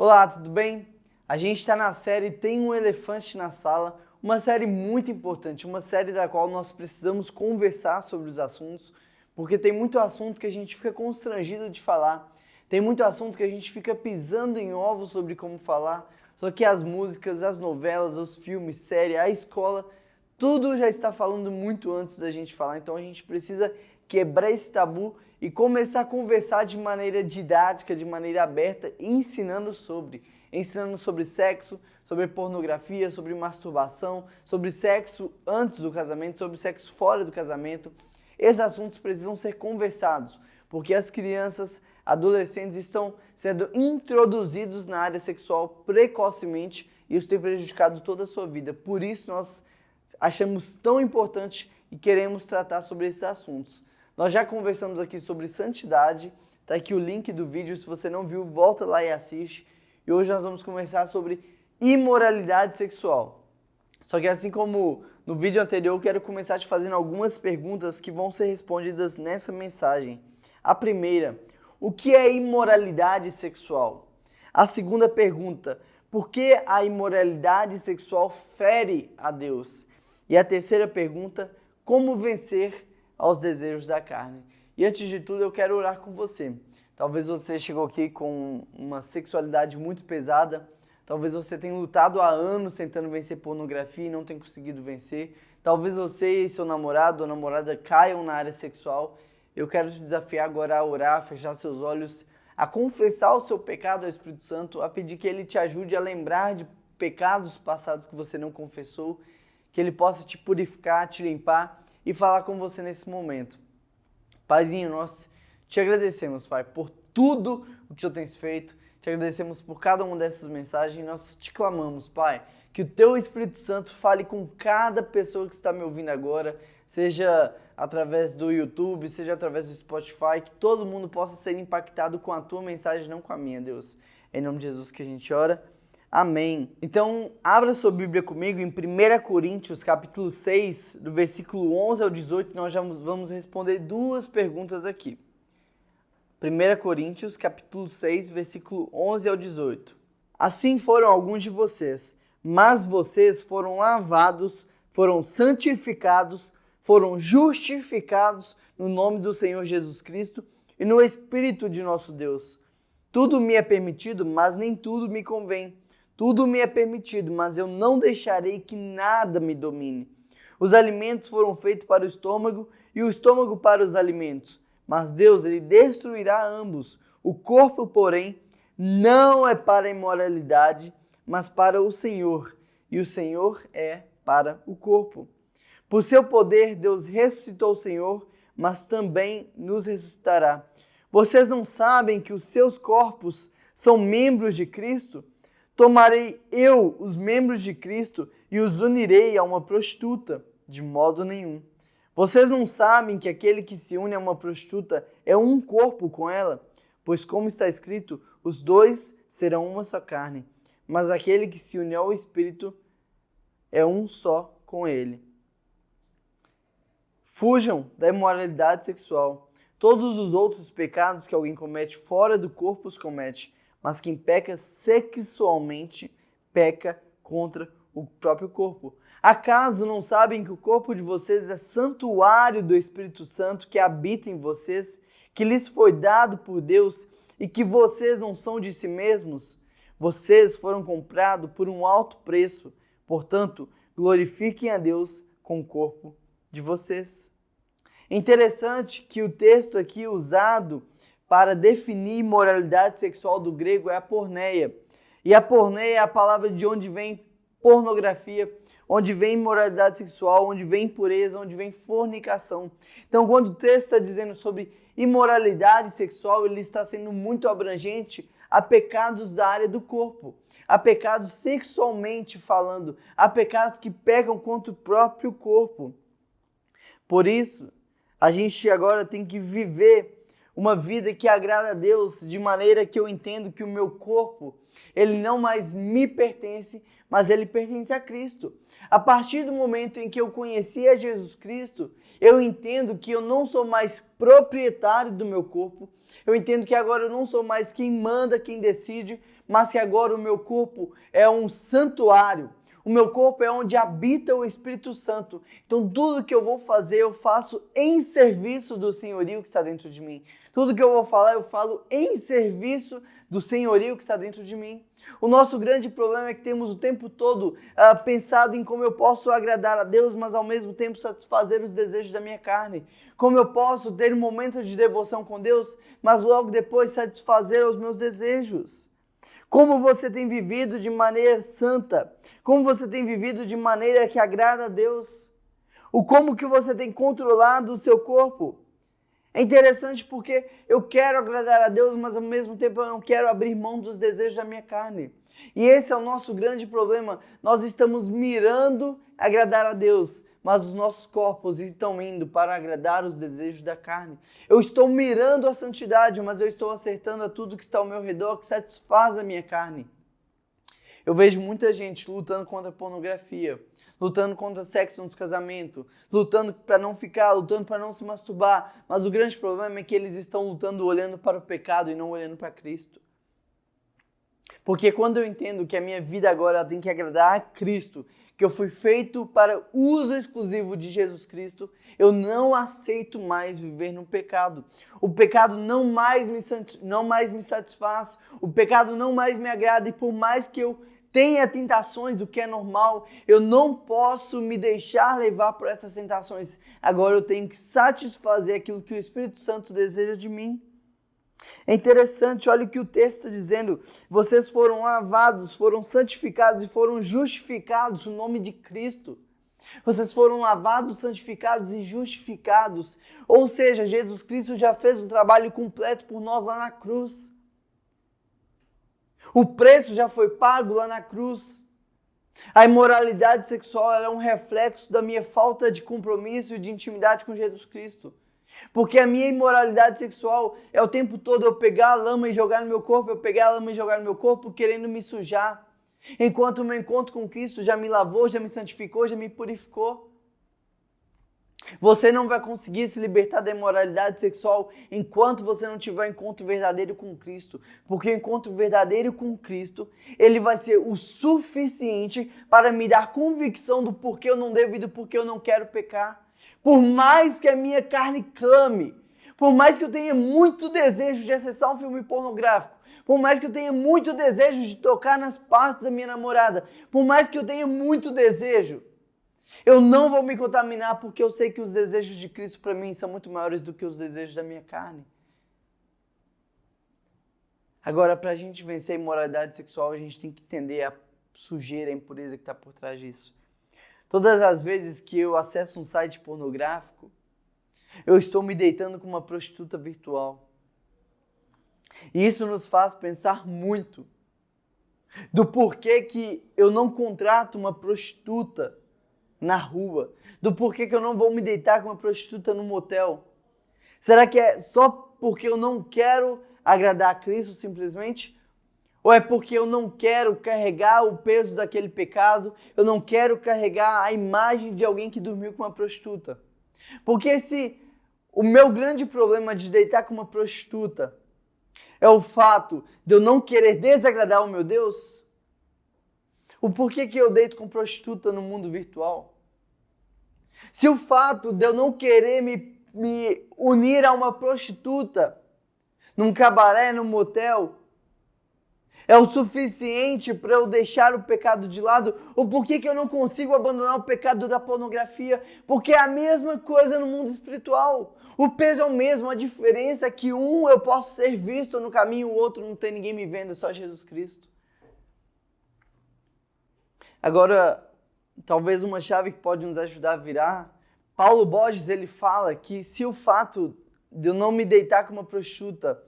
Olá, tudo bem? A gente está na série Tem um Elefante na Sala, uma série muito importante, uma série da qual nós precisamos conversar sobre os assuntos, porque tem muito assunto que a gente fica constrangido de falar, tem muito assunto que a gente fica pisando em ovos sobre como falar, só que as músicas, as novelas, os filmes, série, a escola, tudo já está falando muito antes da gente falar, então a gente precisa quebrar esse tabu e começar a conversar de maneira didática, de maneira aberta, ensinando sobre sexo, sobre pornografia, sobre masturbação, sobre sexo antes do casamento, sobre sexo fora do casamento. Esses assuntos precisam ser conversados, porque as crianças, adolescentes estão sendo introduzidos na área sexual precocemente e isso tem prejudicado toda a sua vida. Por isso nós achamos tão importante e queremos tratar sobre esses assuntos. Nós já conversamos aqui sobre santidade, tá aqui o link do vídeo, se você não viu, volta lá e assiste. E hoje nós vamos conversar sobre imoralidade sexual. Só que assim como no vídeo anterior, eu quero começar te fazendo algumas perguntas que vão ser respondidas nessa mensagem. A primeira, o que é imoralidade sexual? A segunda pergunta, por que a imoralidade sexual fere a Deus? E a terceira pergunta, como vencer aos desejos da carne? E antes de tudo, eu quero orar com você. Talvez você chegou aqui com uma sexualidade muito pesada, talvez você tenha lutado há anos tentando vencer pornografia e não tenha conseguido vencer. Talvez você e seu namorado ou namorada caiam na área sexual. Eu quero te desafiar agora a orar, a fechar seus olhos, a confessar o seu pecado ao Espírito Santo, a pedir que Ele te ajude a lembrar de pecados passados que você não confessou, que Ele possa te purificar, te limpar e falar com você nesse momento. Paizinho, nós te agradecemos, Pai, por tudo o que o Senhor tem feito, te agradecemos por cada uma dessas mensagens, nós te clamamos, Pai, que o Teu Espírito Santo fale com cada pessoa que está me ouvindo agora, seja através do YouTube, seja através do Spotify, que todo mundo possa ser impactado com a Tua mensagem, não com a minha, Deus. É em nome de Jesus que a gente ora. Amém. Então, abra sua Bíblia comigo em 1 Coríntios, capítulo 6, do versículo 11 ao 18, nós já vamos responder duas perguntas aqui. 1 Coríntios, capítulo 6, versículo 11 ao 18. Assim foram alguns de vocês, mas vocês foram lavados, foram santificados, foram justificados no nome do Senhor Jesus Cristo e no Espírito de nosso Deus. Tudo me é permitido, mas nem tudo me convém. Tudo me é permitido, mas eu não deixarei que nada me domine. Os alimentos foram feitos para o estômago e o estômago para os alimentos. Mas Deus, Ele destruirá ambos. O corpo, porém, não é para a imoralidade, mas para o Senhor. E o Senhor é para o corpo. Por seu poder, Deus ressuscitou o Senhor, mas também nos ressuscitará. Vocês não sabem que os seus corpos são membros de Cristo? Tomarei eu os membros de Cristo e os unirei a uma prostituta? De modo nenhum. Vocês não sabem que aquele que se une a uma prostituta é um corpo com ela? Pois como está escrito, os dois serão uma só carne. Mas aquele que se une ao Espírito é um só com ele. Fujam da imoralidade sexual. Todos os outros pecados que alguém comete fora do corpo os comete. Mas quem peca sexualmente, peca contra o próprio corpo. Acaso não sabem que o corpo de vocês é santuário do Espírito Santo que habita em vocês, que lhes foi dado por Deus e que vocês não são de si mesmos? Vocês foram comprados por um alto preço, portanto, glorifiquem a Deus com o corpo de vocês. É interessante que o texto aqui usado para definir imoralidade sexual do grego é a porneia. E a porneia é a palavra de onde vem pornografia, onde vem imoralidade sexual, onde vem impureza, onde vem fornicação. Então, quando o texto está dizendo sobre imoralidade sexual, ele está sendo muito abrangente a pecados da área do corpo, a pecados sexualmente falando, a pecados que pecam contra o próprio corpo. Por isso, a gente agora tem que viver uma vida que agrada a Deus, de maneira que eu entendo que o meu corpo, ele não mais me pertence, mas ele pertence a Cristo. A partir do momento em que eu conheci a Jesus Cristo, eu entendo que eu não sou mais proprietário do meu corpo, eu entendo que agora eu não sou mais quem manda, quem decide, mas que agora o meu corpo é um santuário. O meu corpo é onde habita o Espírito Santo. Então tudo que eu vou fazer, eu faço em serviço do senhorio que está dentro de mim. Tudo que eu vou falar, eu falo em serviço do senhorio que está dentro de mim. O nosso grande problema é que temos o tempo todo pensado em como eu posso agradar a Deus, mas ao mesmo tempo satisfazer os desejos da minha carne. Como eu posso ter um momento de devoção com Deus, mas logo depois satisfazer os meus desejos. Como você tem vivido de maneira santa? Como você tem vivido de maneira que agrada a Deus? O como que você tem controlado o seu corpo? É interessante porque eu quero agradar a Deus, mas ao mesmo tempo eu não quero abrir mão dos desejos da minha carne. E esse é o nosso grande problema. Nós estamos mirando agradar a Deus, mas os nossos corpos estão indo para agradar os desejos da carne. Eu estou mirando a santidade, mas eu estou acertando a tudo que está ao meu redor, que satisfaz a minha carne. Eu vejo muita gente lutando contra a pornografia, lutando contra sexo no casamento, lutando para não ficar, lutando para não se masturbar. Mas o grande problema é que eles estão lutando olhando para o pecado e não olhando para Cristo. Porque quando eu entendo que a minha vida agora tem que agradar a Cristo, que eu fui feito para uso exclusivo de Jesus Cristo, eu não aceito mais viver no pecado. O pecado não mais me satisfaz, o pecado não mais me agrada, e por mais que eu tenha tentações, o que é normal, eu não posso me deixar levar por essas tentações. Agora eu tenho que satisfazer aquilo que o Espírito Santo deseja de mim. É interessante, olha o que o texto está dizendo. Vocês foram lavados, foram santificados e foram justificados no nome de Cristo. Vocês foram lavados, santificados e justificados. Ou seja, Jesus Cristo já fez um trabalho completo por nós lá na cruz. O preço já foi pago lá na cruz. A imoralidade sexual é um reflexo da minha falta de compromisso e de intimidade com Jesus Cristo. Porque a minha imoralidade sexual é o tempo todo eu pegar a lama e jogar no meu corpo, eu pegar a lama e jogar no meu corpo querendo me sujar. Enquanto o meu encontro com Cristo já me lavou, já me santificou, já me purificou. Você não vai conseguir se libertar da imoralidade sexual enquanto você não tiver um encontro verdadeiro com Cristo. Porque o encontro verdadeiro com Cristo, ele vai ser o suficiente para me dar convicção do porquê eu não devo e do porquê eu não quero pecar. Por mais que a minha carne clame, por mais que eu tenha muito desejo de acessar um filme pornográfico, por mais que eu tenha muito desejo de tocar nas partes da minha namorada, por mais que eu tenha muito desejo, eu não vou me contaminar porque eu sei que os desejos de Cristo para mim são muito maiores do que os desejos da minha carne. Agora, para a gente vencer a imoralidade sexual, a gente tem que entender a sujeira, a impureza que está por trás disso. Todas as vezes que eu acesso um site pornográfico, eu estou me deitando com uma prostituta virtual. E isso nos faz pensar muito do porquê que eu não contrato uma prostituta na rua, do porquê que eu não vou me deitar com uma prostituta no motel. Será que é só porque eu não quero agradar a Cristo simplesmente? Ou é porque eu não quero carregar o peso daquele pecado, eu não quero carregar a imagem de alguém que dormiu com uma prostituta? Porque se o meu grande problema de deitar com uma prostituta é o fato de eu não querer desagradar o meu Deus, o porquê que eu deito com prostituta no mundo virtual? Se o fato de eu não querer me unir a uma prostituta num cabaré, num motel, é o suficiente para eu deixar o pecado de lado? Ou por que eu não consigo abandonar o pecado da pornografia? Porque é a mesma coisa no mundo espiritual. O peso é o mesmo, a diferença é que um eu posso ser visto no caminho, o outro não tem ninguém me vendo, só Jesus Cristo. Agora, talvez uma chave que pode nos ajudar a virar, Paulo Borges, ele fala que se o fato de eu não me deitar com uma prostituta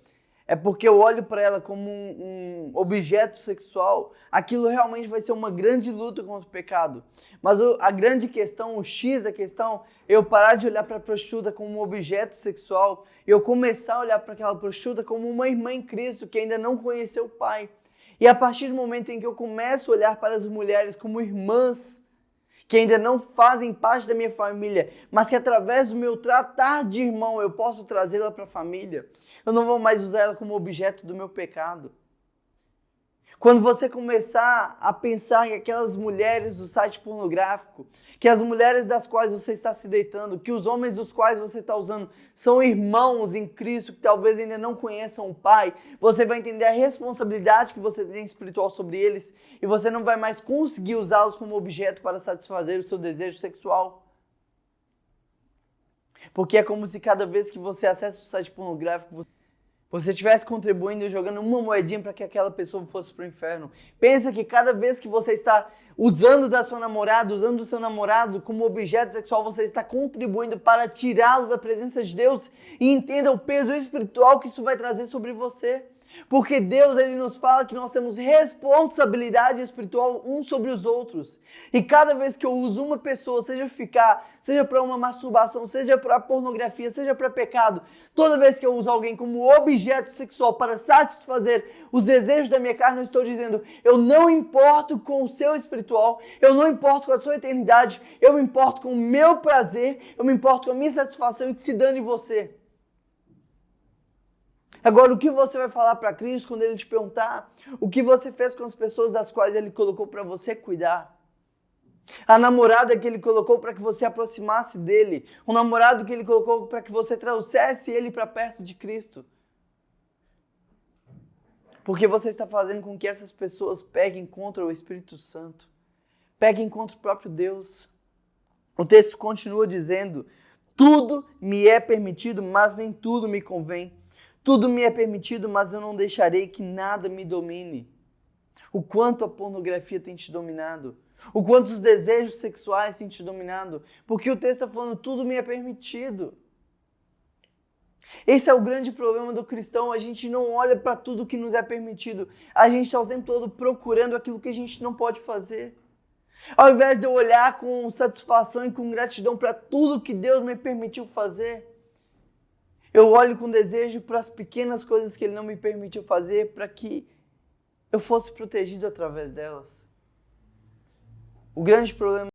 é porque eu olho para ela como um objeto sexual, aquilo realmente vai ser uma grande luta contra o pecado. Mas a grande questão, o X da questão, é eu parar de olhar para a prostituta como um objeto sexual e eu começar a olhar para aquela prostituta como uma irmã em Cristo que ainda não conheceu o Pai. E a partir do momento em que eu começo a olhar para as mulheres como irmãs, que ainda não fazem parte da minha família, mas que através do meu tratar de irmão eu posso trazê-la para a família, eu não vou mais usar ela como objeto do meu pecado. Quando você começar a pensar que aquelas mulheres do site pornográfico, que as mulheres das quais você está se deitando, que os homens dos quais você está usando são irmãos em Cristo, que talvez ainda não conheçam o Pai, você vai entender a responsabilidade que você tem espiritual sobre eles e você não vai mais conseguir usá-los como objeto para satisfazer o seu desejo sexual. Porque é como se cada vez que você acessa o site pornográfico, você estivesse contribuindo e jogando uma moedinha para que aquela pessoa fosse para o inferno. Pensa que cada vez que você está usando da sua namorada, usando do seu namorado como objeto sexual, você está contribuindo para tirá-lo da presença de Deus. E entenda o peso espiritual que isso vai trazer sobre você. Porque Deus, Ele nos fala que nós temos responsabilidade espiritual uns sobre os outros. E cada vez que eu uso uma pessoa, seja para uma masturbação, seja para pornografia, seja para pecado, toda vez que eu uso alguém como objeto sexual para satisfazer os desejos da minha carne, eu estou dizendo, eu não importo com o seu espiritual, eu não importo com a sua eternidade, eu me importo com o meu prazer, eu me importo com a minha satisfação e que se dane você. Agora, o que você vai falar para Cristo quando Ele te perguntar o que você fez com as pessoas das quais Ele colocou para você cuidar? A namorada que Ele colocou para que você aproximasse dEle. O namorado que Ele colocou para que você trouxesse ele para perto de Cristo. Porque você está fazendo com que essas pessoas peguem contra o Espírito Santo. Peguem contra o próprio Deus. O texto continua dizendo, tudo me é permitido, mas nem tudo me convém. Tudo me é permitido, mas eu não deixarei que nada me domine. O quanto a pornografia tem te dominado. O quanto os desejos sexuais têm te dominado. Porque o texto está falando, tudo me é permitido. Esse é o grande problema do cristão. A gente não olha para tudo que nos é permitido. A gente está o tempo todo procurando aquilo que a gente não pode fazer. Ao invés de eu olhar com satisfação e com gratidão para tudo que Deus me permitiu fazer, eu olho com desejo para as pequenas coisas que Ele não me permitiu fazer para que eu fosse protegido através delas. O grande problema